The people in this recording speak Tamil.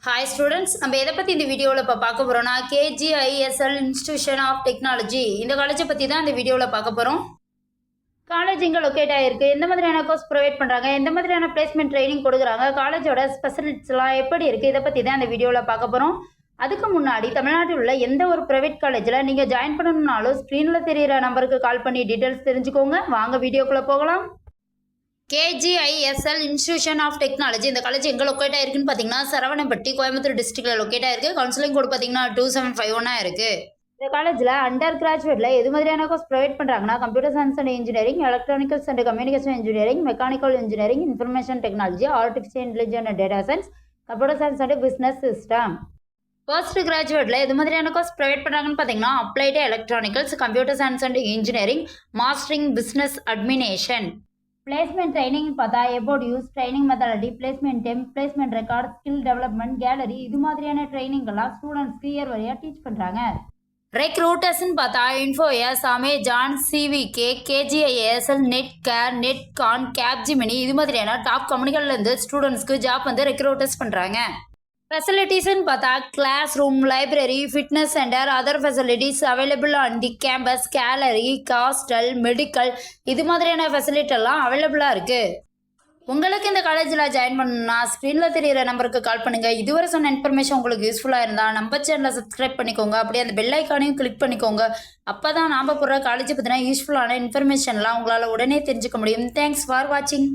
ஹாய் ஸ்டூடெண்ட்ஸ், நம்ம எதை பற்றி இந்த வீடியோவில் இப்போ பார்க்க போகிறோம்னா KGISL இன்ஸ்டிடியூஷன் ஆஃப் டெக்னாலஜி இந்த காலேஜை பற்றி தான் இந்த வீடியோவில் பார்க்க போகிறோம். காலேஜ் இங்கே லொக்கேட் ஆகிருக்கு, எந்த மாதிரியான கோர்ஸ் ப்ரொவைட் பண்ணுறாங்க, எந்த மாதிரியான பிளேஸ்மெண்ட் ட்ரைனிங் கொடுக்குறாங்க, காலேஜோட ஸ்பெஷலிஸ்ட்லாம் எப்படி இருக்குது, இதை பற்றி தான் இந்த வீடியோவில் பார்க்க போகிறோம். அதுக்கு முன்னாடி தமிழ்நாட்டில் உள்ள எந்த ஒரு ப்ரைவேட் காலேஜில் நீங்கள் ஜாயின் பண்ணணும்னாலும் ஸ்க்ரீனில் தெரிகிற நம்பருக்கு கால் பண்ணி டீட்டெயில்ஸ் தெரிஞ்சுக்கோங்க. வாங்க வீடியோக்குள்ளே போகலாம். KGISL இன்ஸ்டிடியூஷன் ஆஃப் டெக்னாலஜி இந்த காலேஜ் எங்கே லொக்கேட் ஆயிருக்குன்னு பார்த்தீங்கன்னா சரவணப்பட்டி, கோயம்புத்தூர் டிஸ்ட்ரிக்டில் லொக்கேட் ஆயிருக்கு. கவுன்சிலிங் கோட் பார்த்தீங்கன்னா 2751 இருக்குது. இந்த காலேஜில் அண்டர் கிராஜுவேட்டில் எது மாதிரியான கோர்ஸ் ப்ரொவைட் பண்ணுறாங்கன்னா computer science and engineering, electronics and communication engineering, mechanical engineering, information technology, artificial intelligence and data science, computer science and business system. Post கிராஜுவேட்டில் எது மாதிரியான கோர்ஸ் ப்ரொவைட் பண்ணுறாங்கன்னு பார்த்தீங்கன்னா applied electronics, computer science and engineering, mastering business administration. Placement training பார்த்தா about us, training methodology, placement time, placement record, skill development, gallery இது மாதிரியான ட்ரைனிங்கெல்லாம் ஸ்டூடெண்ட்ஸ்க்கு இயர் வரையாக டீச் பண்ணுறாங்க. ரெக்ரூட்டர்ஸ்ன்னு பார்த்தா இன்ஃபோஎஸ், அமேசான், CVK, KGISL, நெட்கேர், நெட்கான், கேப்ஜிமினி இது மாதிரியான டாப் கம்பெனிகள்லேருந்து ஸ்டூடெண்ட்ஸ்க்கு ஜாப் வந்து ரெக்ரூட்டர்ஸ் பண்ணுறாங்க. ஃபெசிலிட்டிஸ்ன்னு பார்த்தா classroom, library, fitness centre, other facilities available on the campus, gallery, hostel, medical இது மாதிரியான ஃபெசிலிட்டெல்லாம் அவைலபிளாக இருக்குது. உங்களுக்கு இந்த காலேஜில் ஜாயின் பண்ணணும்னா ஸ்க்ரீனில் தெரிகிற நம்பருக்கு கால் பண்ணுங்கள். இதுவரை சொன்ன இன்ஃபர்மேஷன் உங்களுக்கு யூஸ்ஃபுல்லாக இருந்தால் நம்ம சேனலை சப்ஸ்கிரைப் பண்ணிக்கோங்க. அப்படியே அந்த பெல் ஐக்கானையும் கிளிக் பண்ணிக்கோங்க. அப்போ தான் நாம் போடுற காலேஜை பற்றின யூஸ்ஃபுல்லான இன்ஃபர்மேஷன்லாம் உங்களால் உடனே தெரிஞ்சுக்க முடியும். தேங்க்ஸ் ஃபார் வாட்சிங்.